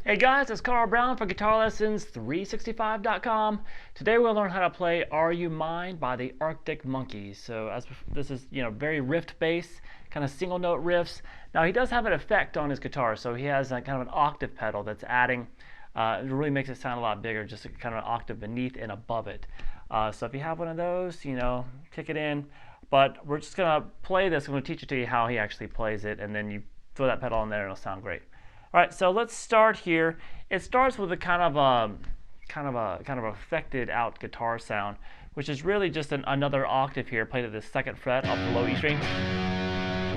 Hey guys, it's Carl Brown for GuitarLessons365.com. Today we'll learn how to play Are You Mine by the Arctic Monkeys. So this is very riff based, kind of single note riffs. Now he does have an effect on his guitar, so he has kind of an octave pedal that's adding. It really makes it sound a lot bigger, just kind of an octave beneath and above it. So if you have one of those, kick it in. But we're just gonna play this. I'm gonna teach it to you how he actually plays it, and then you throw that pedal in there and it'll sound great. All right, so let's start here. It starts with a kind of affected out guitar sound, which is really just another octave here, played at the 2nd fret of the low E string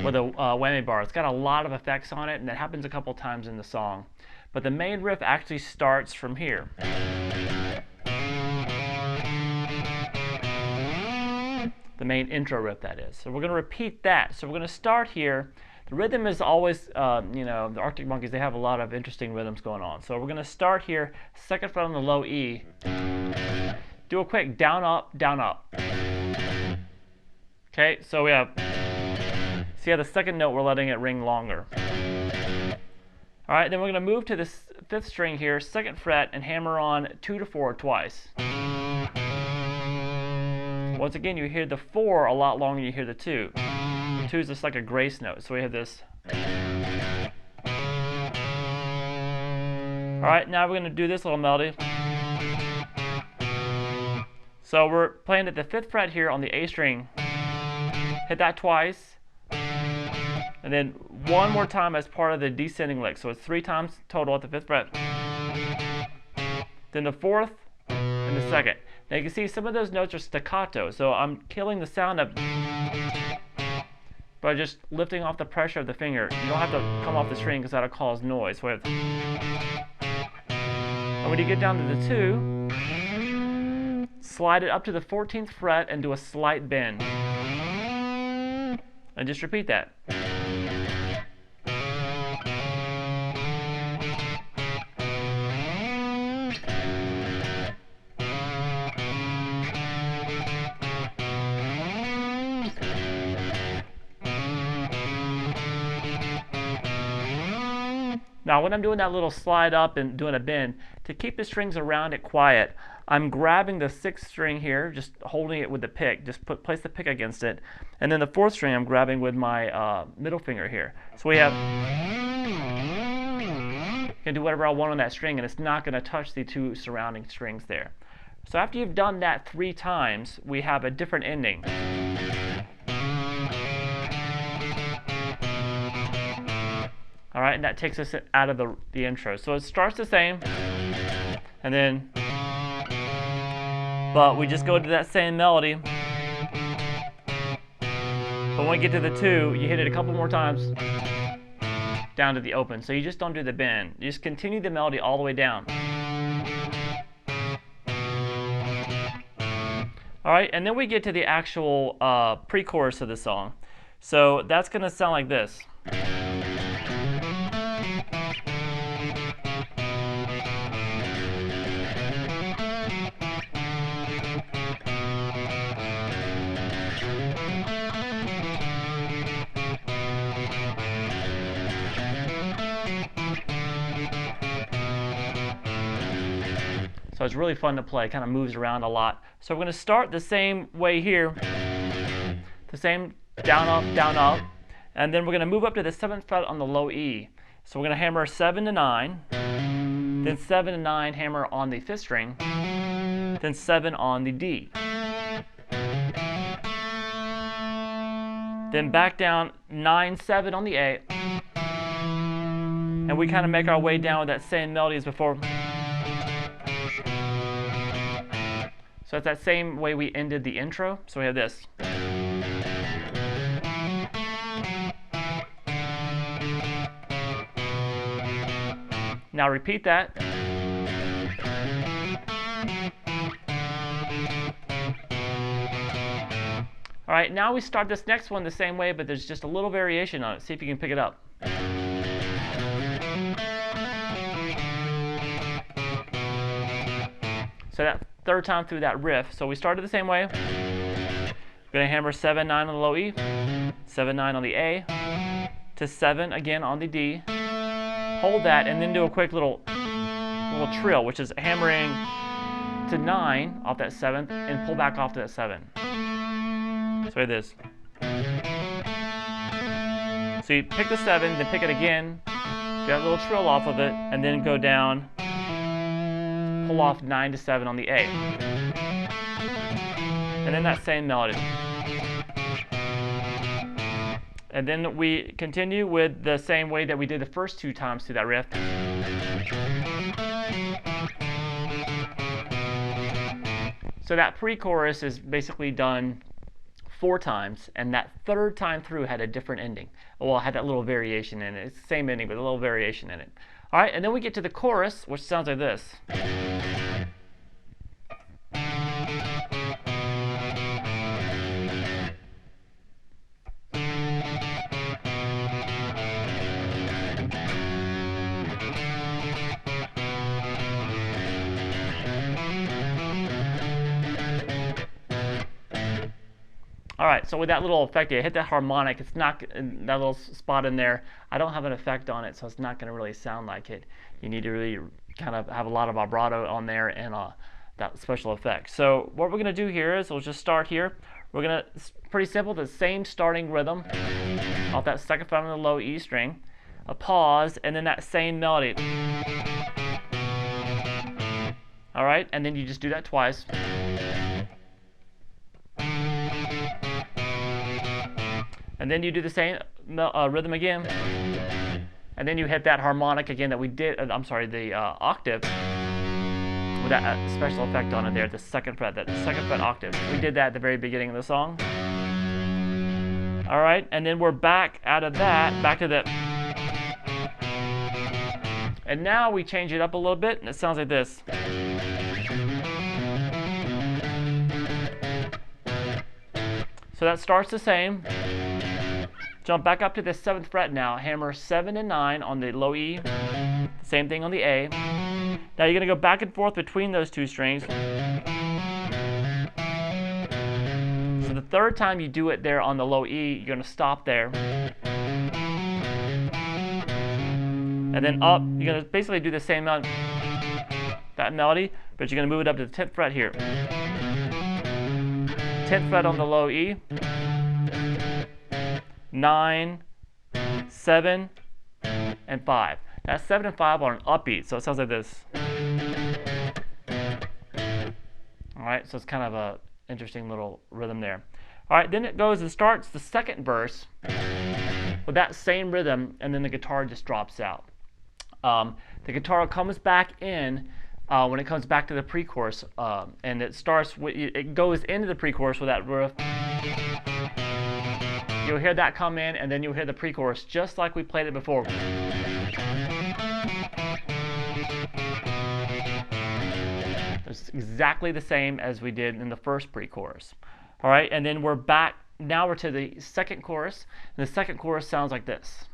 with a whammy bar. It's got a lot of effects on it, and that happens a couple times in the song. But the main riff actually starts from here. The main intro riff, that is. So we're going to repeat that. So we're going to start here. The rhythm is always, the Arctic Monkeys, they have a lot of interesting rhythms going on. So we're going to start here, 2nd fret on the low E. Do a quick down, up, down, up. Okay, so we have, see how the 2nd note, we're letting it ring longer. All right, then we're going to move to the 5th string here, 2nd fret, and hammer on 2 to 4 twice. Once again, you hear the 4 a lot longer than you hear the 2. 2 is just like a grace note, so we have this. Alright, now we're going to do this little melody. So we're playing at the 5th fret here on the A string. Hit that twice. And then one more time as part of the descending lick. So it's 3 times total at the 5th fret. Then the 4th and the 2nd. Now you can see some of those notes are staccato, so I'm killing the sound of by just lifting off the pressure of the finger. You don't have to come off the string because that'll cause noise. And when you get down to the 2, slide it up to the 14th fret and do a slight bend. And just repeat that. Now when I'm doing that little slide up and doing a bend, to keep the strings around it quiet, I'm grabbing the 6th string here, just holding it with the pick, just place the pick against it, and then the 4th string I'm grabbing with my middle finger here. So we have, I can do whatever I want on that string, and it's not going to touch the 2 surrounding strings there. So after you've done that 3 times, we have a different ending. All right, and that takes us out of the intro. So it starts the same, and then, but we just go to that same melody. But when we get to the 2, you hit it a couple more times down to the open. So you just don't do the bend. You just continue the melody all the way down. All right, and then we get to the actual pre-chorus of the song. So that's going to sound like this. So it's really fun to play. It kind of moves around a lot. So we're going to start the same way here. The same down, up. And then we're going to move up to the 7th fret on the low E. So we're going to hammer 7 to 9. Then 7 to 9, hammer on the 5th string. Then 7 on the D. Then back down 9, 7 on the A. And we kind of make our way down with that same melody as before. So it's that same way we ended the intro. So we have this. Now repeat that. All right, now we start this next one the same way, but there's just a little variation on it. See if you can pick it up. So that third time through that riff. So we started the same way. We're going to hammer 7-9 on the low E, 7-9 on the A, to 7 again on the D. Hold that, and then do a quick little trill, which is hammering to 9 off that 7th and pull back off to that 7. So it is. So you pick the 7, then pick it again, get a little trill off of it, and then go down, pull off 9 to 7 on the A. And then that same melody. And then we continue with the same way that we did the first 2 times through that riff. So that pre-chorus is basically done 4 times, and that third time through had a different ending. Well, it had that little variation in it. It's the same ending, but a little variation in it. All right, and then we get to the chorus, which sounds like this. All right, so with that little effect, you hit that harmonic. It's not that little spot in there. I don't have an effect on it, so it's not going to really sound like it. You need to really kind of have a lot of vibrato on there and that special effect. So what we're going to do here is we'll just start here. We're going to, pretty simple, the same starting rhythm off that second fret on the low E string, a pause, and then that same melody. All right, and then you just do that twice. And then you do the same rhythm again, and then you hit that harmonic again that we did. The octave with that special effect on it there, the second fret, that second fret octave. We did that at the very beginning of the song. All right, and then we're back out of that, back to the. And now we change it up a little bit, and it sounds like this. So that starts the same. Jump back up to the 7th fret now. Hammer 7 and 9 on the low E. Same thing on the A. Now you're going to go back and forth between those 2 strings. So the third time you do it there on the low E, you're going to stop there. And then up, you're going to basically do the same that melody, but you're going to move it up to the 10th fret here. 10th fret on the low E. 9, 7, and 5. That's 7 and 5 on an upbeat, so it sounds like this. All right, so it's kind of a interesting little rhythm there. All right, then it goes and starts the second verse with that same rhythm, and then the guitar just drops out. The guitar comes back in when it comes back to the pre-chorus, and it starts with, it goes into the pre-chorus with that riff. You'll hear that come in, and then you'll hear the pre-chorus just like we played it before. It's exactly the same as we did in the first pre-chorus. All right, and then we're back. Now we're to the second chorus, and the second chorus sounds like this.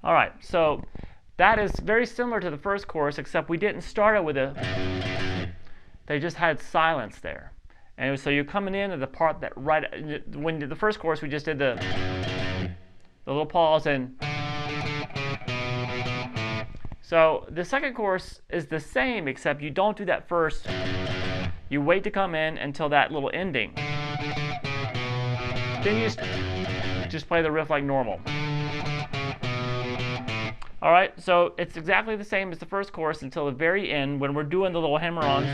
All right, so that is very similar to the first chorus, except we didn't start it with they just had silence there. And so you're coming in at the part that when the first chorus we just did the little pause, and so the second chorus is the same, except you don't do that first. You wait to come in until that little ending. Then you just play the riff like normal. All right, so it's exactly the same as the first chorus until the very end when we're doing the little hammer-ons.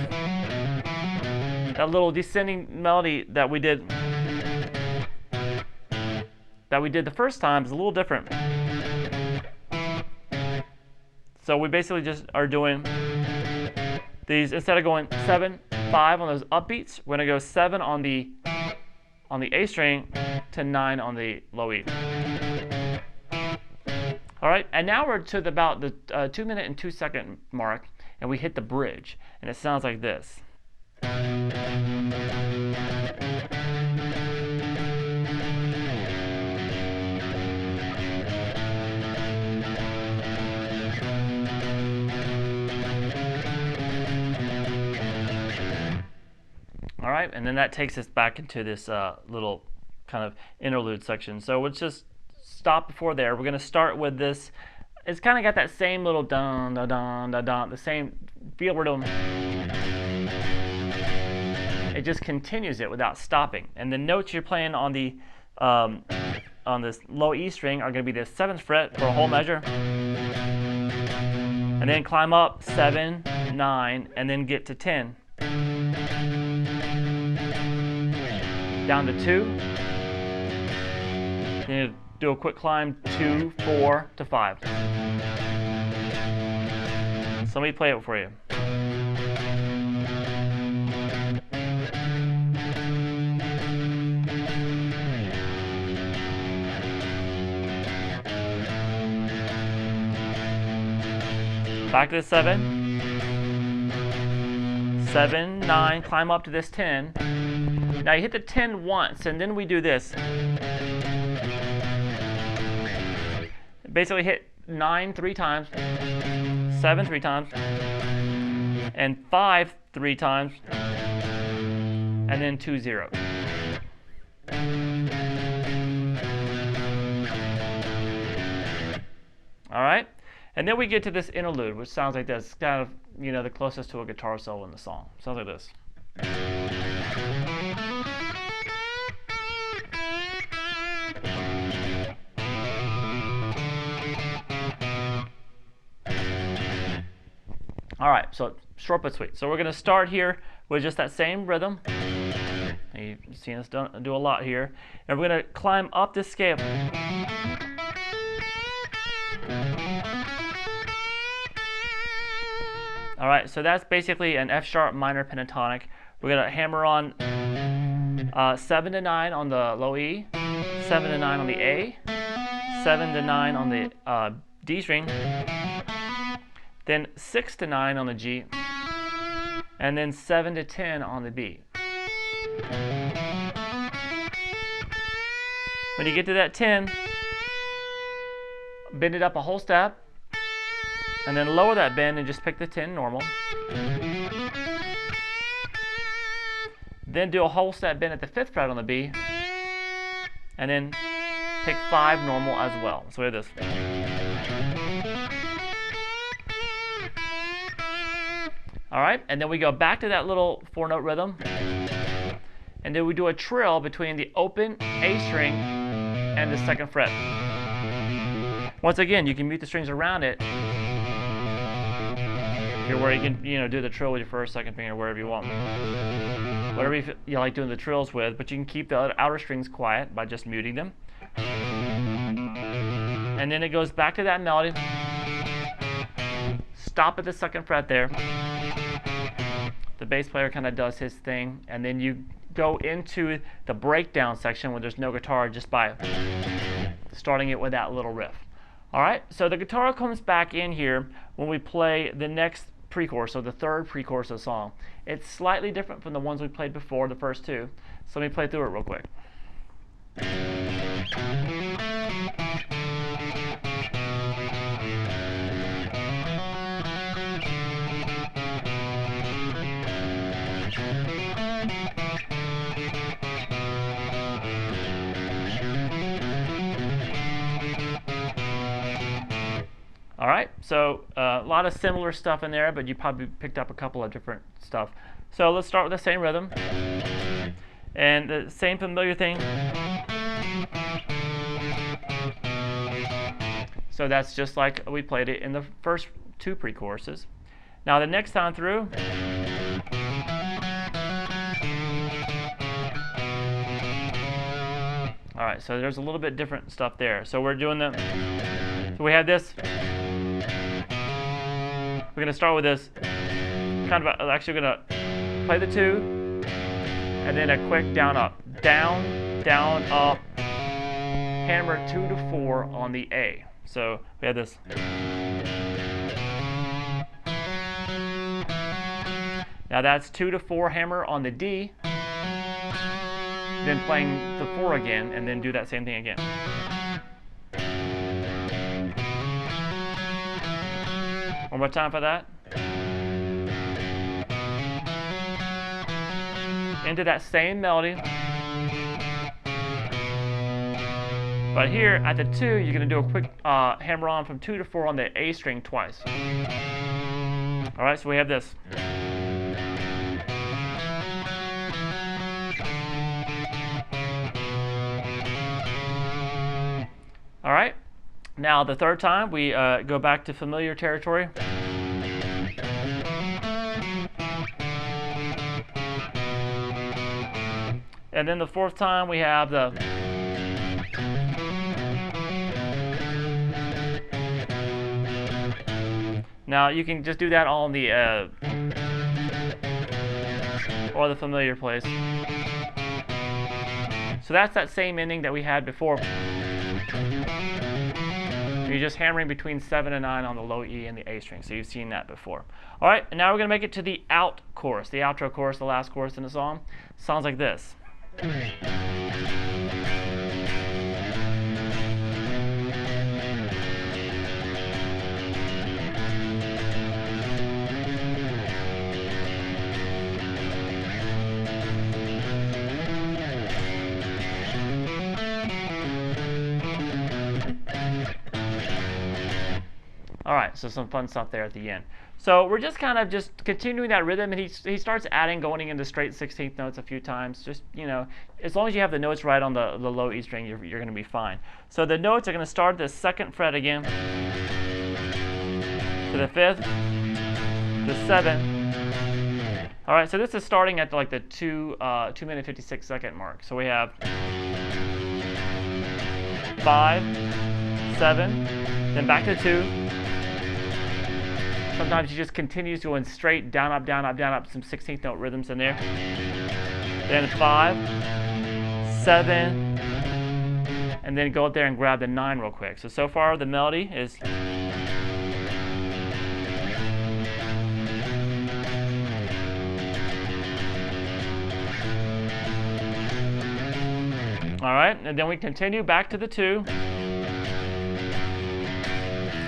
That little descending melody that we did the first time is a little different. So we basically just are doing these, instead of going 7, 5 on those upbeats, we're going to go 7 on the A string to 9 on the low E. All right, and now we're to about the 2 minute and 2 second mark, and we hit the bridge, and it sounds like this. All right, and then that takes us back into this little kind of interlude section. So let's just stop before there. We're going to start with this. It's kind of got that same little dun dun dun dun dun, the same feel we're doing. It just continues it without stopping. And the notes you're playing on the on this low E string are going to be the 7th fret for a whole measure, and then climb up 7, 9, and then get to 10. Down to 2. Then you do a quick climb 2, 4 to 5. So let me play it for you. Back to the 7. 7, 9, climb up to this 10. Now you hit the 10 once, and then we do this. Basically hit 9 3 times, 7 3 times, and 5 3 times, and then 2 0. All right, and then we get to this interlude, which sounds like this. It's kind of, you know, the closest to a guitar solo in the song. Sounds like this. All right, so short but sweet. So we're going to start here with just that same rhythm. You've seen us do a lot here. And we're going to climb up this scale. All right, so that's basically an F sharp minor pentatonic. We're going to hammer on 7 to 9 on the low E, 7 to 9 on the A, 7 to 9 on the D string, then 6 to 9 on the G, and then 7 to 10 on the B. When you get to that 10, bend it up a whole step, and then lower that bend and just pick the 10 normal. Then do a whole step bend at the 5th fret on the B, and then pick 5 normal as well. So we have this. All right, and then we go back to that little 4-note rhythm, and then we do a trill between the open A string and the 2nd fret. Once again, you can mute the strings around it here, where you can, you know, do the trill with your 1st, 2nd finger, wherever you want. Whatever you like doing the trills with, but you can keep the outer strings quiet by just muting them. And then it goes back to that melody. Stop at the 2nd fret there. The bass player kind of does his thing, and then you go into the breakdown section where there's no guitar, just by starting it with that little riff. All right, so the guitar comes back in here when we play the next pre-chorus, so the 3rd pre-chorus of the song. It's slightly different from the ones we played before, the first 2. So let me play through it real quick. All right, so a lot of similar stuff in there, but you probably picked up a couple of different stuff. So let's start with the same rhythm and the same familiar thing. So that's just like we played it in the first two pre-choruses. Now the next time through, all right, so there's a little bit different stuff there. So we're doing so we have this. We're going to start with this. Actually, we're going to play the 2, and then a quick down up, down, down, up. Hammer 2 to 4 on the A. So we have this. Now that's 2 to 4 hammer on the D. Then playing the 4 again, and then do that same thing again. One more time for that. Into that same melody. But here at the 2, you're going to do a quick hammer on from 2 to 4 on the A string twice. All right, so we have this. All right, now the third time we go back to familiar territory. And then the fourth time we have the now you can just do that on the or the familiar place. So that's that same ending that we had before. You're just hammering between 7 and 9 on the low E and the A string. So you've seen that before. All right, and now we're going to make it to the out chorus, the outro chorus, the last chorus in the song. Sounds like this. All right, so some fun stuff there at the end. So we're just kind of just continuing that rhythm, and he starts adding, going into straight 16th notes a few times. Just, you know, as long as you have the notes right on the low E string, you're going to be fine. So the notes are going to start at the 2nd fret again, to the 5th, the 7th. All right, so this is starting at like the 2 minute 56 second mark. So we have 5, 7, then back to 2. Sometimes he just continues going straight down, up, down, up, down, up, some 16th note rhythms in there. Then 5, 7, and then go up there and grab the 9 real quick. So far the melody is. All right, and then we continue back to the 2,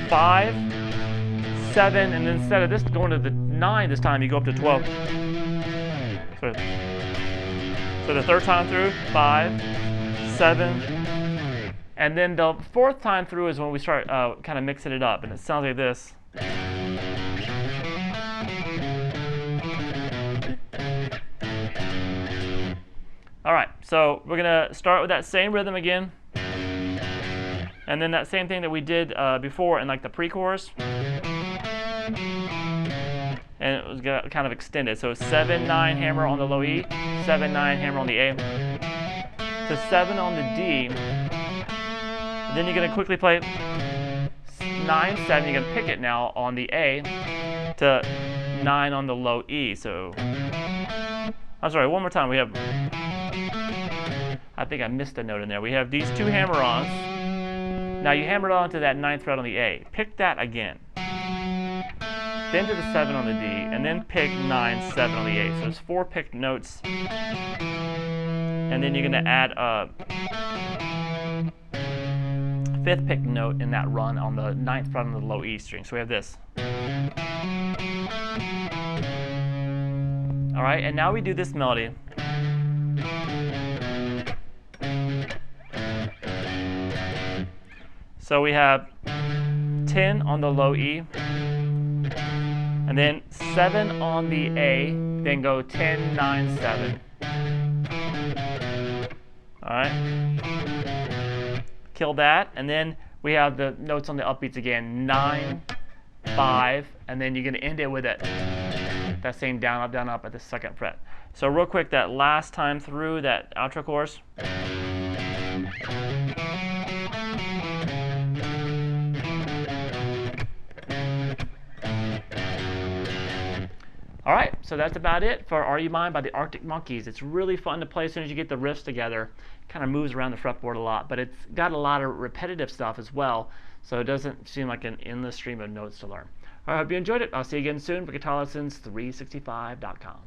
5, 7, and then instead of this going to the 9 this time, you go up to 12. So the third time through, 5, 7, and then the fourth time through is when we start kind of mixing it up, and it sounds like this. All right, so we're gonna start with that same rhythm again, and then that same thing that we did before in like the pre-chorus. And it was kind of extended. So 7, 9 hammer on the low E, 7, 9 hammer on the A, to 7 on the D. And then you're going to quickly play 9, 7. You're going to pick it now on the A to 9 on the low E. So, I'm sorry, one more time. We have, I think I missed a note in there. We have these 2 hammer-ons. Now you hammer it on to that 9th fret on the A. Pick that again. Then to the 7 on the D, and then pick 9, 7 on the A. So there's 4 picked notes. And then you're going to add a 5th picked note in that run on the 9th fret on the low E string. So we have this. All right, and now we do this melody. So we have 10 on the low E. And then 7 on the A, then go 10, 9, 7. All right. Kill that, and then we have the notes on the upbeats again, 9, 5, and then you're going to end it with it. That same down, up at the 2nd fret. So real quick, that last time through that outro chorus. All right, so that's about it for Are You Mine by the Arctic Monkeys. It's really fun to play as soon as you get the riffs together. Kind of moves around the fretboard a lot, but it's got a lot of repetitive stuff as well, so it doesn't seem like an endless stream of notes to learn. I hope you enjoyed it. I'll see you again soon for GuitarLessons365.com.